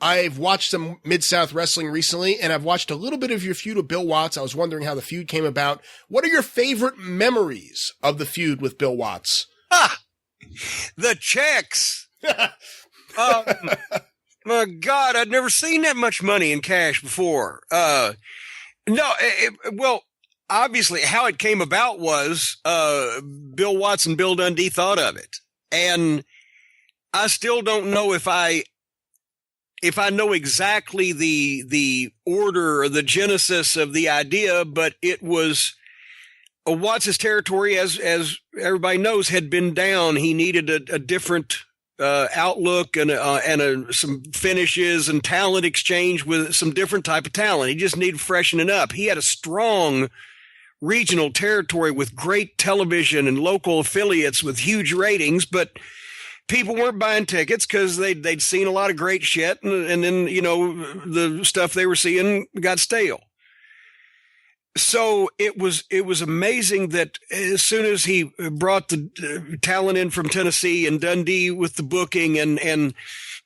I've watched some Mid-South wrestling recently, and I've watched a little bit of your feud with Bill Watts. I was wondering how the feud came about. What are your favorite memories of the feud with Bill Watts? The checks. My God, I'd never seen that much money in cash before. Well, obviously how it came about was Bill Watts and Bill Dundee thought of it. And I still don't know if I know exactly the order or the genesis of the idea, but it was Watts' territory, as everybody knows, had been down. He needed a different outlook and some finishes and talent exchange with some different type of talent. He just needed freshening up. He had a strong regional territory with great television and local affiliates with huge ratings, but people weren't buying tickets because they'd seen a lot of great shit, and then, you know, the stuff they were seeing got stale. So it was amazing that as soon as he brought the talent in from Tennessee and Dundee with the booking and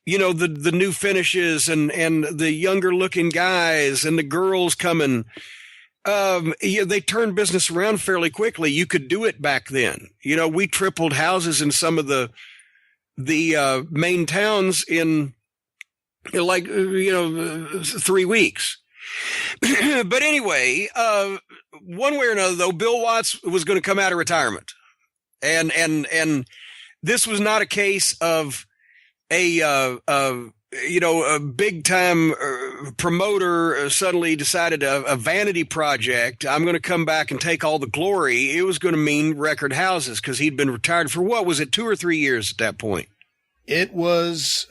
you know, the new finishes and the younger looking guys and the girls coming, they turned business around fairly quickly. You could do it back then. You know, we tripled houses in some of the main towns in 3 weeks. But anyway, one way or another, though, Bill Watts was going to come out of retirement, and this was not a case of a big time promoter suddenly decided a vanity project. I'm going to come back and take all the glory. It was going to mean record houses because he'd been retired for what was it, 2 or 3 years at that point. It was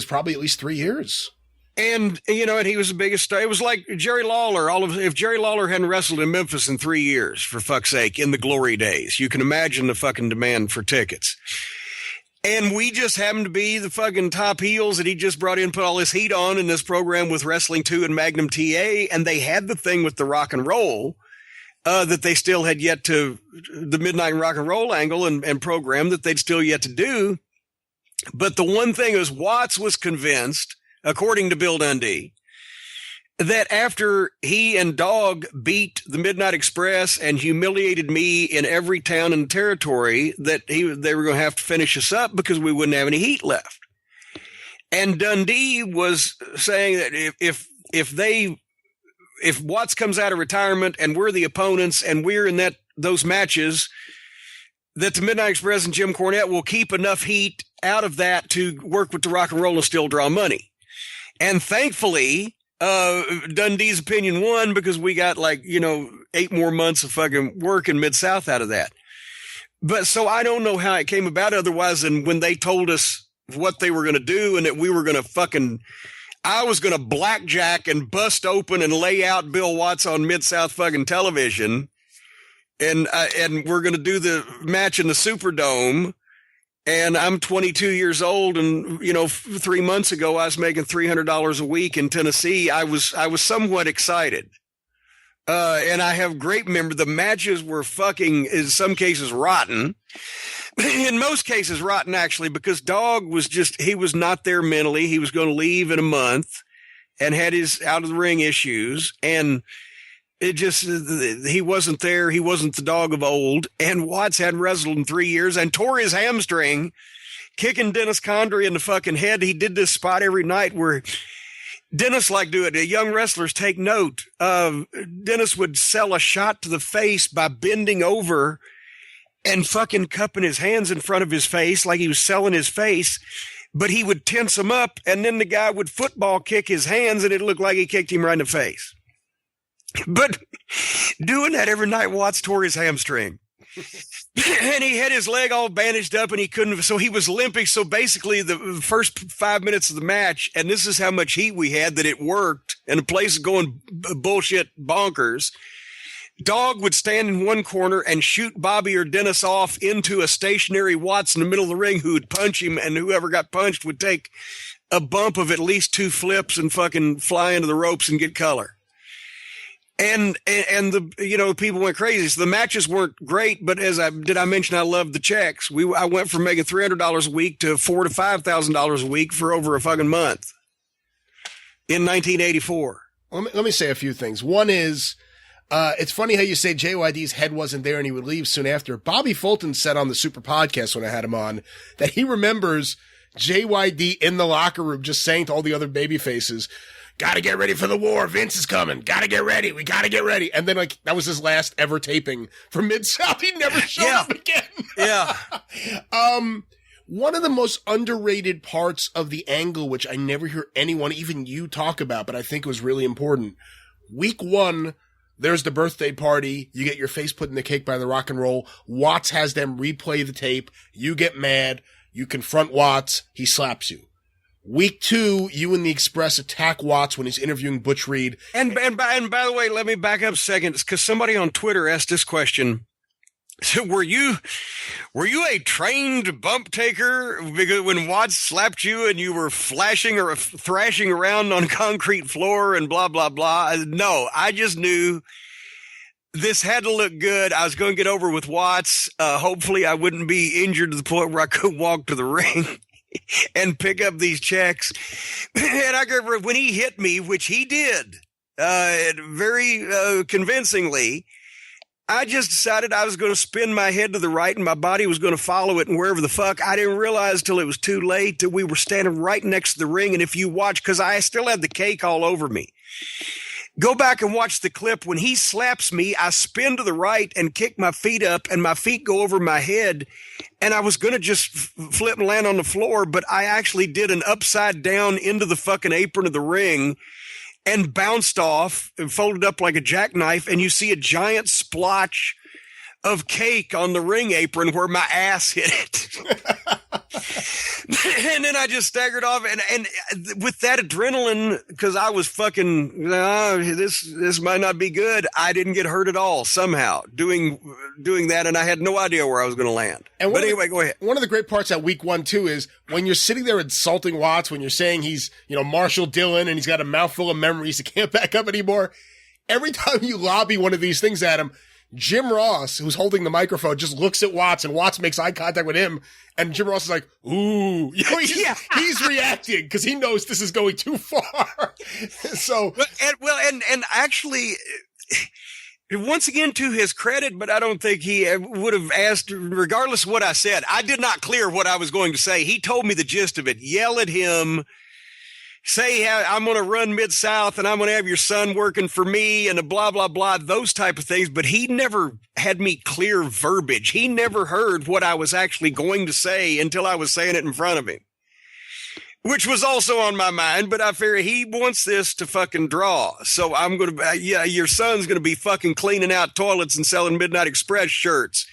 probably at least 3 years. And, you know, and he was the biggest star. It was like Jerry Lawler. If Jerry Lawler hadn't wrestled in Memphis in 3 years, for fuck's sake, in the glory days, you can imagine the fucking demand for tickets. And we just happened to be the fucking top heels that he just brought in, put all this heat on in this program with Wrestling 2 and Magnum TA. And they had the thing with the rock and roll that they still had yet to, the Midnight Rock and Roll angle and program that they'd still yet to do. But the one thing is, Watts was convinced, according to Bill Dundee, that after he and Dog beat the Midnight Express and humiliated me in every town and territory, that they were going to have to finish us up because we wouldn't have any heat left. And Dundee was saying that if Watts comes out of retirement and we're the opponents and we're in those matches, that the Midnight Express and Jim Cornette will keep enough heat out of that to work with the rock and roll and still draw money. And thankfully, Dundee's opinion won because we got 8 more months of fucking work in Mid-South out of that. But so I don't know how it came about otherwise than when they told us what they were going to do and that we were going to I was going to blackjack and bust open and lay out Bill Watts on Mid-South fucking television. And we're going to do the match in the Superdome. And I'm 22 years old. And, 3 months ago, I was making $300 a week in Tennessee. I was somewhat excited. And I have great memory. The matches were fucking, in some cases, rotten. In most cases, rotten, actually, because Dog was he was not there mentally. He was going to leave in a month and had his out of the ring issues. And he wasn't there. He wasn't the Dog of old. And Watts hadn't wrestled in 3 years and tore his hamstring, kicking Dennis Condrey in the fucking head. He did this spot every night where Dennis liked to do it. The young wrestlers take note. Dennis would sell a shot to the face by bending over and fucking cupping his hands in front of his face like he was selling his face. But he would tense him up, and then the guy would football kick his hands, and it looked like he kicked him right in the face. But doing that every night, Watts tore his hamstring. And he had his leg all bandaged up and he couldn't, so he was limping. So basically the first 5 minutes of the match, and this is how much heat we had that it worked and the place is going bullshit bonkers. Dog would stand in one corner and shoot Bobby or Dennis off into a stationary Watts in the middle of the ring who would punch him, and whoever got punched would take a bump of at least 2 flips and fucking fly into the ropes and get color. And the people went crazy. So the matches weren't great, but I mention I loved the checks. I went from making $300 a week to $4,000 to $5,000 a week for over a fucking month. in 1984. Let me say a few things. One is, it's funny how you say JYD's head wasn't there and he would leave soon after. Bobby Fulton said on the Super Podcast when I had him on that he remembers JYD in the locker room just saying to all the other baby faces, "Gotta get ready for the war. Vince is coming. Gotta get ready. We gotta get ready." And then, like, that was his last ever taping for Mid-South. He never showed up again. Yeah. One of the most underrated parts of the angle, which I never hear anyone, even you, talk about, but I think was really important. Week 1, there's the birthday party. You get your face put in the cake by the Rock and Roll. Watts has them replay the tape. You get mad. You confront Watts. He slaps you. Week 2, you and the Express attack Watts when he's interviewing Butch Reed. And by the way, let me back up a second, because somebody on Twitter asked this question. So were you a trained bump taker? Because when Watts slapped you and you were flashing or thrashing around on concrete floor and blah, blah, blah. No, I just knew this had to look good. I was going to get over with Watts. Hopefully I wouldn't be injured to the point where I couldn't walk to the ring and pick up these checks. And I remember when he hit me, which he did, very convincingly, I just decided I was going to spin my head to the right and my body was going to follow it and wherever the fuck. I didn't realize till it was too late that we were standing right next to the ring. And if you watch, because I still had the cake all over me, go back and watch the clip. When he slaps me, I spin to the right and kick my feet up and my feet go over my head. And I was going to just flip and land on the floor, but I actually did an upside down into the fucking apron of the ring and bounced off and folded up like a jackknife. And you see a giant splotch of cake on the ring apron where my ass hit it. And then I just staggered off. And with that adrenaline, because I was fucking, this might not be good. I didn't get hurt at all somehow doing that. And I had no idea where I was going to land. But anyway, go ahead. One of the great parts at week 1, too, is when you're sitting there insulting Watts, when you're saying he's, Marshall Dillon and he's got a mouthful of memories, he can't back up anymore. Every time you lobby one of these things at him, Jim Ross, who's holding the microphone, just looks at Watts, and Watts makes eye contact with him, and Jim Ross is like, ooh. He's reacting because he knows this is going too far. So, and actually, once again, to his credit, but I don't think he would have asked, regardless of what I said. I did not clear what I was going to say. He told me the gist of it. Yell at him. Say, I'm going to run Mid-South and I'm going to have your son working for me and a blah, blah, blah, those type of things. But he never had me clear verbiage. He never heard what I was actually going to say until I was saying it in front of him, which was also on my mind. But I figure he wants this to fucking draw. So I'm going to, your son's going to be fucking cleaning out toilets and selling Midnight Express shirts.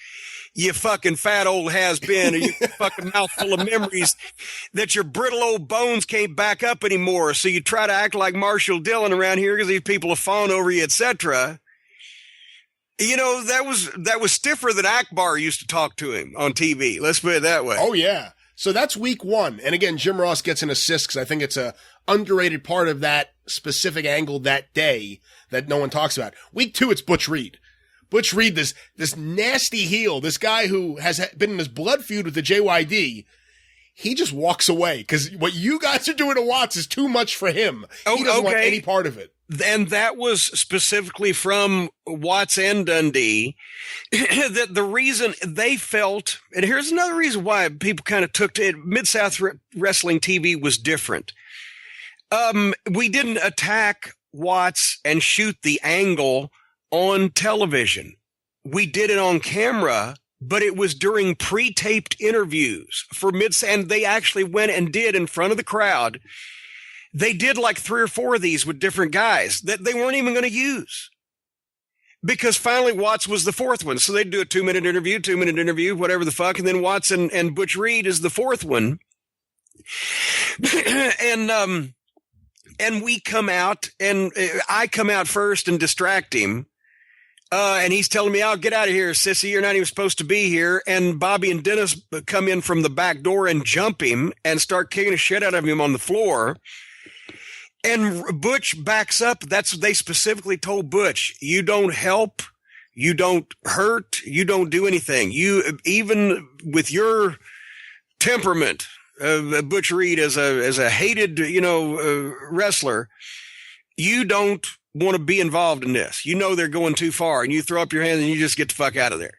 You fucking fat old has-been, or you fucking mouthful of memories that your brittle old bones can't back up anymore. So you try to act like Marshall Dillon around here because these people have fawned over you, etc. That was stiffer than Akbar used to talk to him on TV. Let's put it that way. Oh, yeah. So that's week 1. And again, Jim Ross gets an assist because I think it's a underrated part of that specific angle that day that no one talks about. Week 2, it's Butch Reed. Butch Reed, this nasty heel, this guy who has been in this blood feud with the JYD, he just walks away because what you guys are doing to Watts is too much for him. He doesn't want any part of it. And that was specifically from Watts and Dundee, that the reason they felt, and here's another reason why people kind of took to it, Mid-South Wrestling TV was different. We didn't attack Watts and shoot the angle on television. We did it on camera, but it was during pre-taped interviews for and they actually went and did in front of the crowd. They did like 3 or 4 of these with different guys that they weren't even going to use because finally Watts was the 4th one. So they'd do a 2-minute interview, whatever the fuck. And then Watts and Butch Reed is the 4th one. And we come out and I come out first and distract him. And he's telling me, "I'll get out of here, sissy. You're not even supposed to be here." And Bobby and Dennis come in from the back door and jump him and start kicking the shit out of him on the floor. And Butch backs up. They specifically told Butch, "You don't help. You don't hurt. You don't do anything. You, even with your temperament, Butch Reed as a hated, wrestler, you don't want to be involved in this. You know they're going too far, and you throw up your hand and you just get the fuck out of there.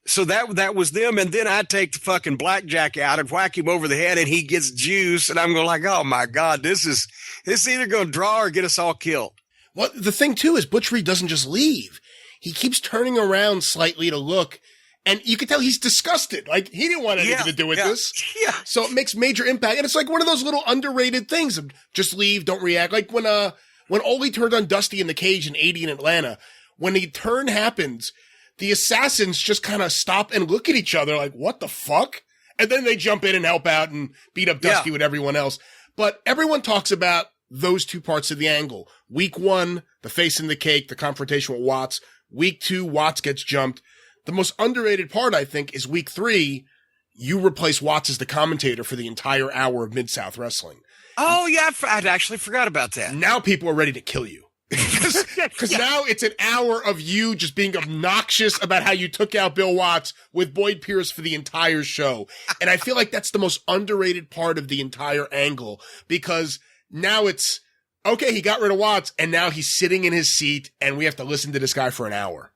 So that was them, and then I take the fucking blackjack out and whack him over the head, and he gets juice, and I'm going like, oh my God, this is either going to draw or get us all killed. Well, the thing too is Butch Reed doesn't just leave. He keeps turning around slightly to look, and you can tell he's disgusted. Like, he didn't want anything to do with this. Yeah. So it makes major impact. And it's like one of those little underrated things of just leave, don't react. Like when Ole turned on Dusty in the cage in 80 in Atlanta, when the turn happens, the assassins just kind of stop and look at each other like, what the fuck? And then they jump in and help out and beat up Dusty with everyone else. But everyone talks about those two parts of the angle. Week 1, the face in the cake, the confrontation with Watts. Week 2, Watts gets jumped. The most underrated part, I think, is week 3. You replace Watts as the commentator for the entire hour of Mid-South Wrestling. Oh, yeah. I'd actually forgot about that. Now people are ready to kill you. Because now it's an hour of you just being obnoxious about how you took out Bill Watts with Boyd Pierce for the entire show. And I feel like that's the most underrated part of the entire angle, because now it's, okay, he got rid of Watts, and now he's sitting in his seat, and we have to listen to this guy for an hour.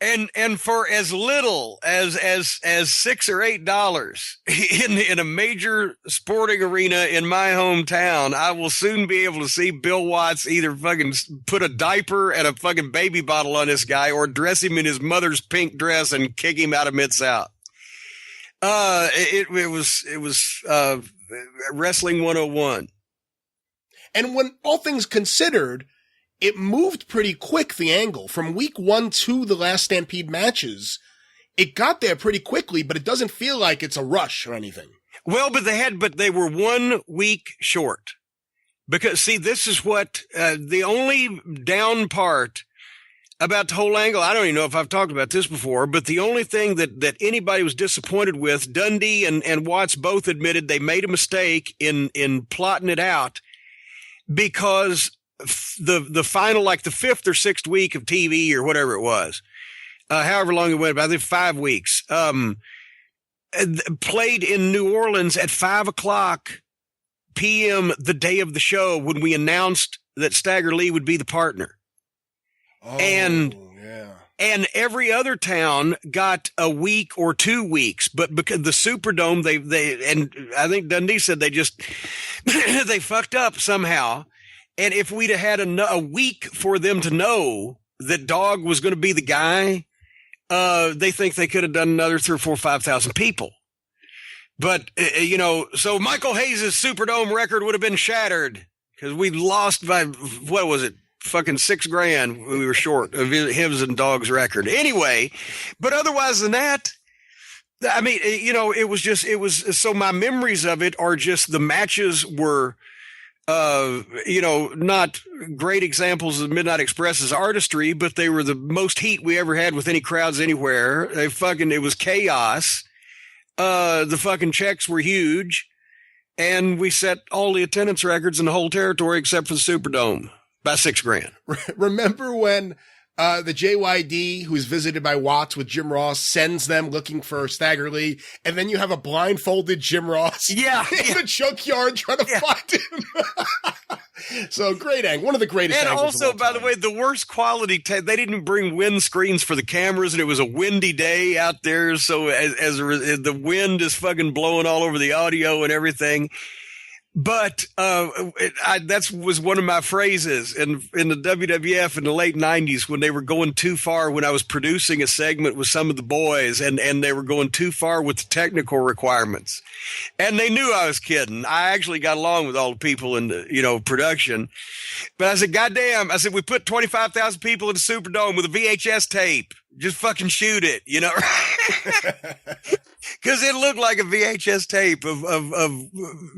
And for as little as $6 or $8 in a major sporting arena in my hometown, I will soon be able to see Bill Watts either fucking put a diaper and a fucking baby bottle on this guy, or dress him in his mother's pink dress and kick him out of Mid-South. It was Wrestling 101. And when all things considered, it moved pretty quick, the angle. From week 1 to the last Stampede matches, it got there pretty quickly, but it doesn't feel like it's a rush or anything. Well, but they were 1 week short. Because, see, this is what, the only down part about the whole angle, I don't even know if I've talked about this before, but the only thing that anybody was disappointed with, Dundee and Watts both admitted they made a mistake in plotting it out, because the final, like the 5th or 6th week of TV or whatever it was, however long it went, I think 5 weeks, played in New Orleans at 5:00 p.m. the day of the show, when we announced that Stagger Lee would be the partner. Oh, and yeah. And every other town got a week or 2 weeks, but because the Superdome, they and I think Dundee said they just they fucked up somehow. And if we'd have had a week for them to know that Dog was going to be the guy, they think they could have done another 3,000 or 4,000 or 5,000 people. But, so Michael Hayes' Superdome record would have been shattered, because we lost by, what was it, fucking $6,000 we were short of his and Dog's record. Anyway, but otherwise than that, I mean, so my memories of it are just the matches were, not great examples of Midnight Express's artistry, but they were the most heat we ever had with any crowds anywhere. It was chaos. The fucking checks were huge, and we set all the attendance records in the whole territory except for the Superdome by $6,000. Remember when the JYD, who's visited by Watts with Jim Ross, sends them looking for Stagger Lee, and then you have a blindfolded Jim Ross in the junkyard trying to find him. So great angle. One of the greatest angles. And also, by the way, the worst quality, they didn't bring wind screens for the cameras, and it was a windy day out there. So the wind is fucking blowing all over the audio and everything. But that was one of my phrases in the WWF in the late 90s, when they were going too far, when I was producing a segment with some of the boys, and they were going too far with the technical requirements. And they knew I was kidding. I actually got along with all the people in the, production. But I said, goddamn, we put 25,000 people in the Superdome with a VHS tape. Just fucking shoot it, Because it looked like a VHS tape of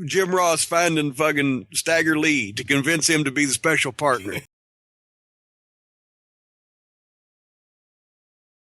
Jim Ross finding fucking Stagger Lee to convince him to be the special partner.